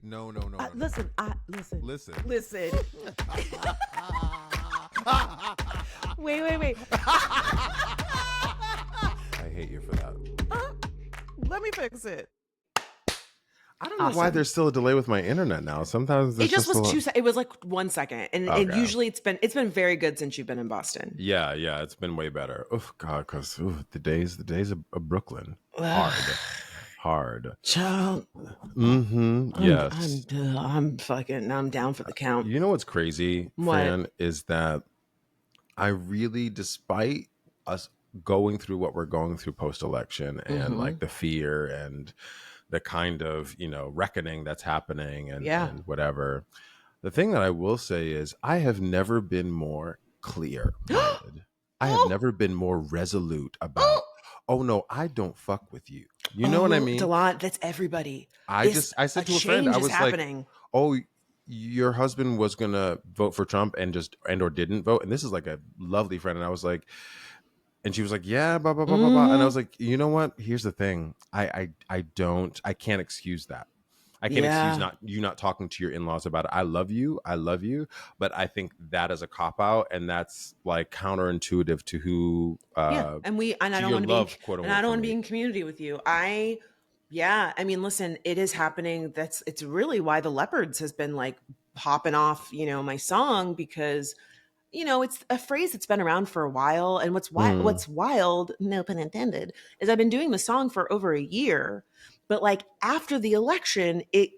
No, no, no, no, Listen, no. listen. Listen. Listen. Wait. I hate you for that. Let me fix it. I don't know why there's still a delay with my internet now. Sometimes It just was 2 a... seconds. It was like 1 second, and usually it's been very good since you've been in Boston. Yeah, it's been way better. Oh God, because the days of Brooklyn hard. Child. Yes. I'm down for the count. You know what's crazy, What? Fran, is that I really, despite us going through what we're going through post-election and like the fear and the kind of, reckoning that's happening and whatever, the thing that I will say is I have never been more clear-minded. I have never been more resolute about, oh no, I don't fuck with you. You know what I mean? Delon, that's everybody. I said to a friend, I was happening. like, oh, your husband was gonna vote for Trump and or didn't vote, and this is like a lovely friend, and I was like, and she was like, yeah, blah blah blah blah blah, and I was like, you know what? Here's the thing, I can't excuse that. I can't excuse not talking to your in-laws about it. I love you, but I think that is a cop out, and that's like counterintuitive to who. I don't want to be in community with you. I mean, listen, it is happening. It's really why the Leopards has been like popping off, my song, because it's a phrase that's been around for a while. And what's wild, no pun intended, is I've been doing the song for over a year, but like after the election, it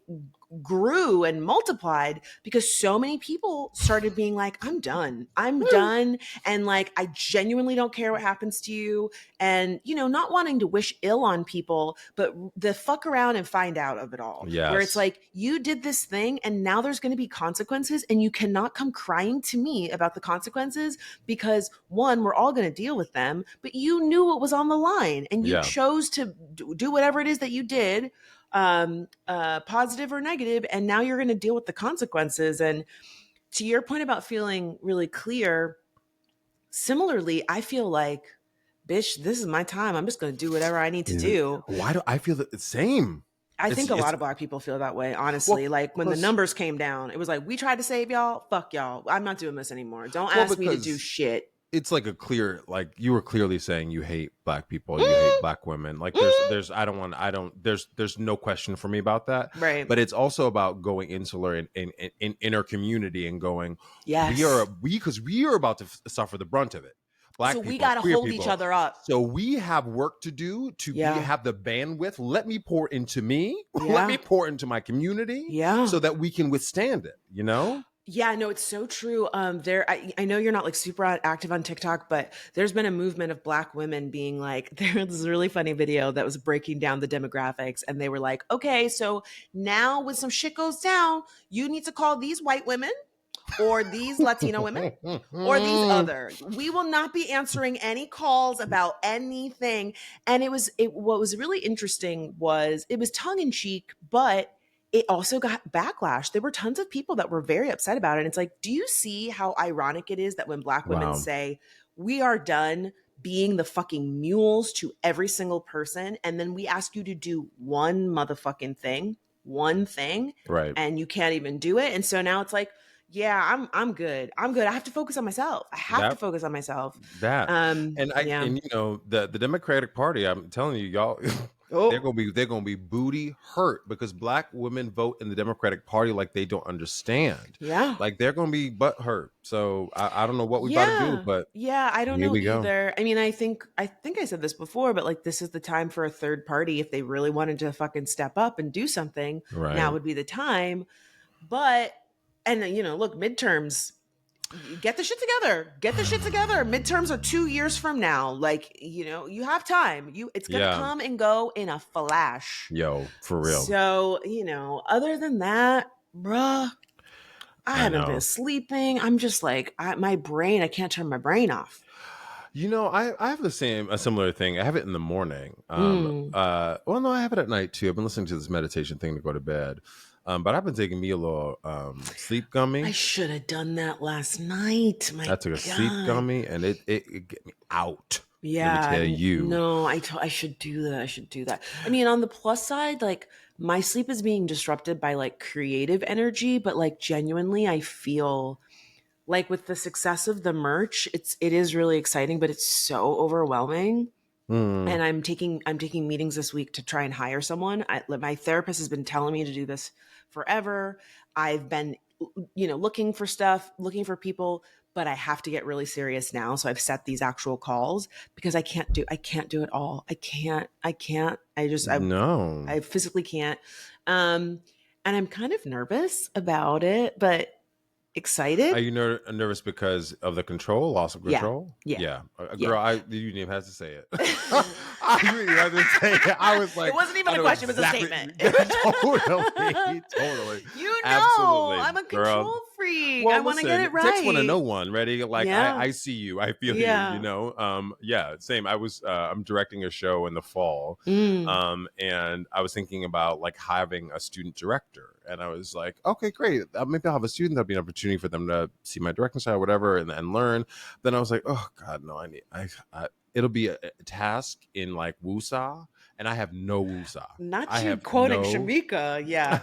grew and multiplied because so many people started being like, I'm done. And like, I genuinely don't care what happens to you. And, not wanting to wish ill on people, but the fuck around and find out of it all. Yes. Where it's like, you did this thing and now there's going to be consequences, and you cannot come crying to me about the consequences because, one, we're all going to deal with them, but you knew what was on the line and you chose to do whatever it is that you did, positive or negative, and now you're going to deal with the consequences. And to your point about feeling really clear, similarly, I feel like, bitch, this is my time. I'm just going to do whatever I need to do. Why do I feel the same? I think a lot of Black people feel that way, honestly. Well, like when the numbers came down, it was like, we tried to save y'all. Fuck y'all. I'm not doing this anymore. Don't ask me to do shit. It's like a clear, like you were clearly saying you hate Black people, you hate Black women. Like there's no question for me about that. Right. But it's also about going insular in our community and going, yes, because we are about to suffer the brunt of it. Black so people, we got to hold each other up. So we have work to do to have the bandwidth. Let me pour into me. Let me pour into my community. So that we can withstand it, Yeah, no, it's so true. I know you're not like super active on TikTok, but there's been a movement of Black women being like, there was a really funny video that was breaking down the demographics, and they were like, okay, so now when some shit goes down, you need to call these white women or these Latino women or these other. We will not be answering any calls about anything. And what was really interesting was it was tongue in cheek, but it also got backlash. There were tons of people that were very upset about it. And it's like, do you see how ironic it is that when Black women say, we are done being the fucking mules to every single person, and then we ask you to do one motherfucking thing, right, and you can't even do it. And so now it's like, yeah, I'm good. I have to focus on myself. And the Democratic Party, I'm telling you, y'all, they're gonna be booty hurt because Black women vote in the Democratic Party like they don't understand. Yeah, like they're gonna be butt hurt. So I don't know what we about to do, but I don't know either. I mean, I think I said this before, but like this is the time for a third party if they really wanted to fucking step up and do something. Right. Now would be the time. But look, midterms. Get the shit together. Midterms are 2 years from now. Like, you have time. It's going to come and go in a flash. Yo, for real. So, other than that, bruh, I haven't been sleeping. I'm just like, my brain, I can't turn my brain off. I have a similar thing. I have it in the morning. Well, no, I have it at night too. I've been listening to this meditation thing to go to bed. But I've been taking me a little sleep gummy. I should have done that last night. I took a sleep gummy, and it get me out. Yeah, let me tell you. No, I should do that. I mean, on the plus side, like my sleep is being disrupted by like creative energy, but like genuinely I feel like with the success of the merch, it is really exciting, but it's so overwhelming. Mm, And I'm taking meetings this week to try and hire someone. My therapist has been telling me to do this forever. I've been, looking for stuff, looking for people, but I have to get really serious now. So I've set these actual calls because I can't do it all. no. I physically can't. Um, and I'm kind of nervous about it, but Are excited. you nervous because of the control, loss of Yeah, control? yeah, Yeah, a yeah. girl. You didn't even have to say it. I didn't even have to say it. I was It like, wasn't even I a know question, it was a exactly. statement. Totally, totally, absolutely, I'm a girl. control freak. I Well, want to get listen, it text one to right. no one. Ready? Like Yeah. I see you. I feel you. You Yeah. know. Yeah. Same. I'm directing a show in the fall. Mm. And I was thinking about like having a student director, and I was like, okay, great. Maybe I'll have a student. That'll be an opportunity for them to see my directing style, whatever, and learn. Then I was like, oh God, no, I it'll be a task in like Wusa, and I have no Wusa. I Not you have quoting no Shamika. Yeah.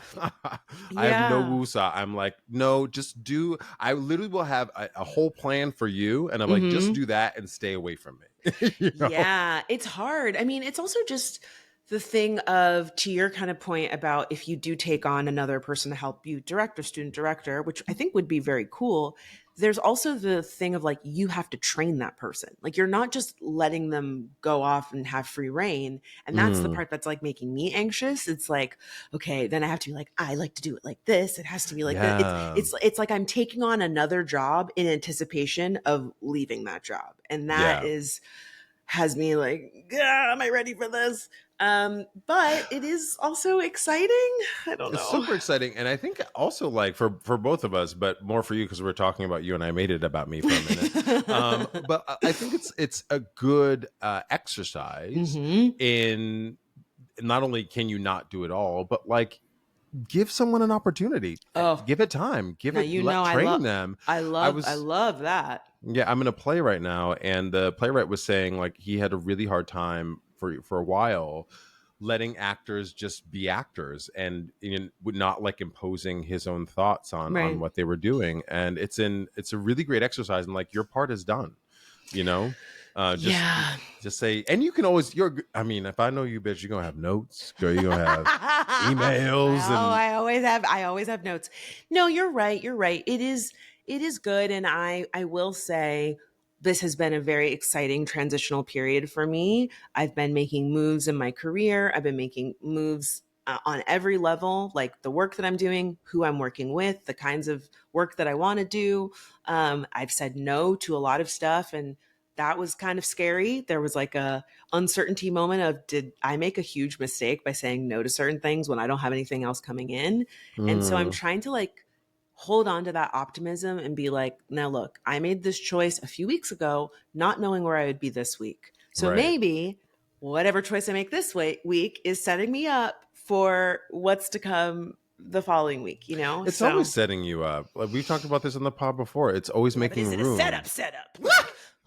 I have no Yeah. woosah. I'm like, no, just do. I literally will have a whole plan for you, and I'm like, just Hmm. do that and stay away from me. You know? Yeah, it's hard. I mean, it's also just the thing of, to your kind of point about if you do take on another person to help you direct or student director, which I think would be very cool. There's also the thing of like, you have to train that person. Like, you're not just letting them go off and have free reign. And that's the Mm, part that's like making me anxious. It's like, okay, then I have to be like, I like to do it like this. It has to be like that. It's, yeah, it's, it's like I'm taking on another job in anticipation of leaving that job. And that yeah. is, has me like, am I ready for this? But it is also exciting. I don't It's know. super exciting, and I think also like for both of us, but more for you because we're talking about you, and I made it about me for a minute. But I think it's a good exercise Hmm. in not only can you not do it all, but like give someone an opportunity, Oh, give it time, now let I train love, them. I I love, I was love that. Yeah, I'm in a play right now, and the playwright was saying like he had a really hard time for a while letting actors just be actors and would not like imposing his own thoughts on Right. what they were doing. And it's a really great exercise, and like your part is done, you know. Just Yeah. say, and you can always I mean, if I know you, bitch, you're gonna have notes, girl, you're gonna have emails Well, and I always have notes. No, you're right. You're right. It is good. And I will say this has been a very exciting transitional period for me. I've been making moves in my career. I've been making moves on every level, like the work that I'm doing, who I'm working with, the kinds of work that I want to do. I've said no to a lot of stuff, and that was kind of scary. There was like a uncertainty moment of, did I make a huge mistake by saying no to certain things when I don't have anything else coming in? And so I'm mm, trying to like hold on to that optimism and be like, now look, I made this choice a few weeks ago, not knowing where I would be this week. So right. maybe whatever choice I make this week is setting me up for what's to come the following week, you know? It's always So setting you up. Like we've talked about this in the pod before. It's always yeah, but making is it a setup? room. Setup?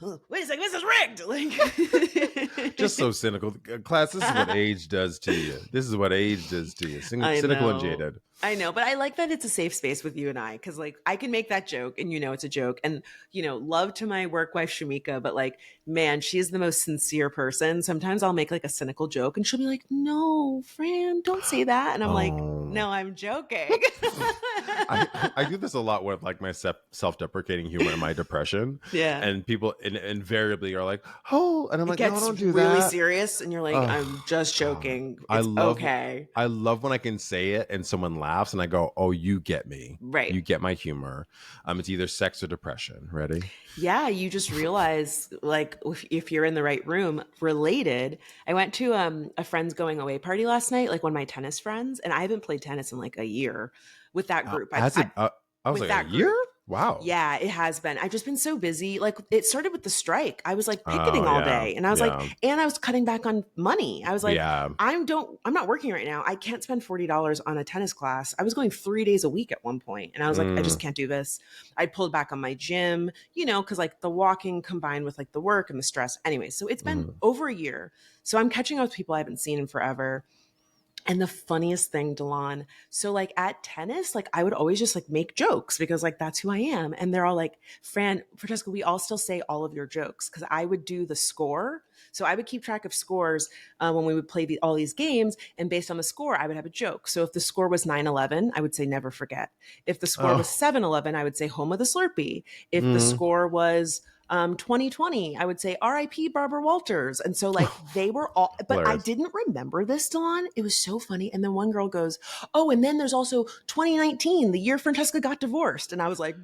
Like, wait a second, this is rigged. Just Like, so cynical. Class, this is what age does to you. This is what age does to you. I Cynical and know. jaded. I know, but I like that it's a safe space with you and I, because like I can make that joke and it's a joke. And love to my work wife Shamika, but like, man, she's the most sincere person. Sometimes I'll make like a cynical joke and she'll be like, no, Fran, don't say that. And I'm like, Oh. no, I'm joking. I do this a lot with like my self-deprecating humor and my depression, Yeah. and people invariably are like, "Oh," and I'm It like, "No, gets don't do really that." serious and you're like, I'm Oh just God, joking. It's okay. I love when I can say it and someone laughs and I go, "Oh, you get me. Right. You get my humor." It's either sex or depression. Ready? Yeah, you just realize, like, if you're in the right room. Related, I went to a friend's going away party last night, like one of my tennis friends, and I haven't played tennis in like a year with that group. Has it? I was With like, a that year? group. Wow. Yeah, it has been. I've just been so busy. Like, it started with the strike. I was like Oh picketing all yeah, day, and I was like, yeah, and I was cutting back on money. I was like, yeah. I'm not working right now. I can't spend $40 on a tennis class. I was going 3 days a week at one point, and I was like, I just Mm, can't do this. I pulled back on my gym, because like the walking combined with like the work and the stress. Anyway, so it's been mm. over a year. So I'm catching up with people I haven't seen in forever. And the funniest thing, Delon, so like at tennis, like I would always just like make jokes because like that's who I am. And they're all like, Francesca, we all still say all of your jokes because I would do the score. So I would keep track of scores when we would play all these games. And based on the score, I would have a joke. So if the score was 9-11, I would say never forget. If the score was Oh, 7-11, I would say home of the Slurpee. If the mm, score was 2020, I would say RIP Barbara Walters. And so like they were all, but I hilarious. didn't remember this, Dawn. It was so funny. And then one girl goes, oh, and then there's also 2019, the year Francesca got divorced. And I was like,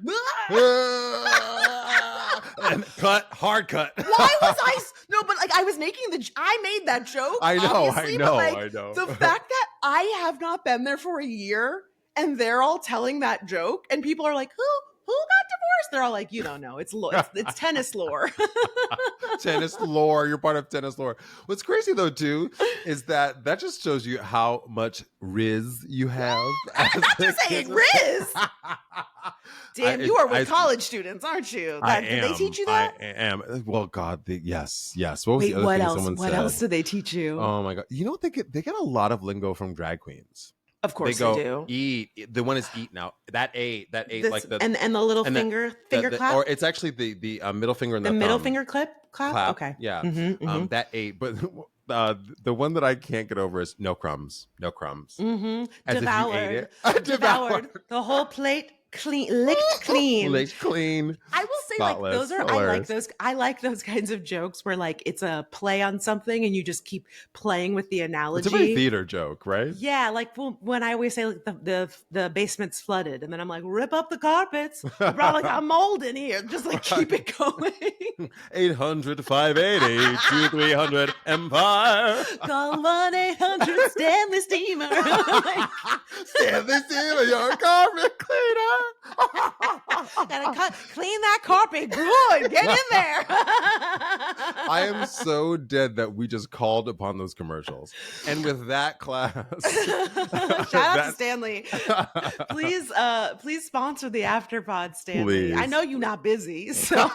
And cut, hard cut. why was no, but like I was I made that joke, I know, obviously, but like I know. the fact that I have not been there for a year and they're all telling that joke and people are like, who got divorced? They're all like, you don't know. It's tennis lore. Tennis lore. You're part of tennis lore. What's crazy though, too, is that just shows you how much riz you have. I'm not just saying Riz. Dan, you are with college students, aren't you? Did they teach you that? I am. Well, God, yes. What was Wait, the other what thing else? someone What said? else did they teach you? Oh my God! You know what they get a lot of lingo from drag queens. Of course They go they do. eat. The one is eat now. That eight like the and the little and finger the, clap, or it's actually the middle finger and the the middle thumb finger clap. Okay. Yeah. Mm-hmm. That eight, but the one that I can't get over is no crumbs. Mm-hmm. As Devoured. if you ate it. Devoured. The whole plate licked clean. Licked clean. I will say, Spotless. like, those are, Hilarious. I like those kinds of jokes where, like, it's a play on something and you just keep playing with the It's a very analogy. theater joke, right? Yeah, like when I always say, like, the basement's flooded, and then I'm like, rip up the carpets. I brought, like, a mold in here. Just, like, keep it going. 800-580-2300 Empire. Call 1-800 Stanley Steamer. Stanley Steamer, your carpet cleaner. Gotta clean that carpet good. Get in there. I am so dead that we just called upon those commercials. And with that class, shout out to Stanley. Please sponsor the Afterpod, Stanley. Please. I know you're not busy, so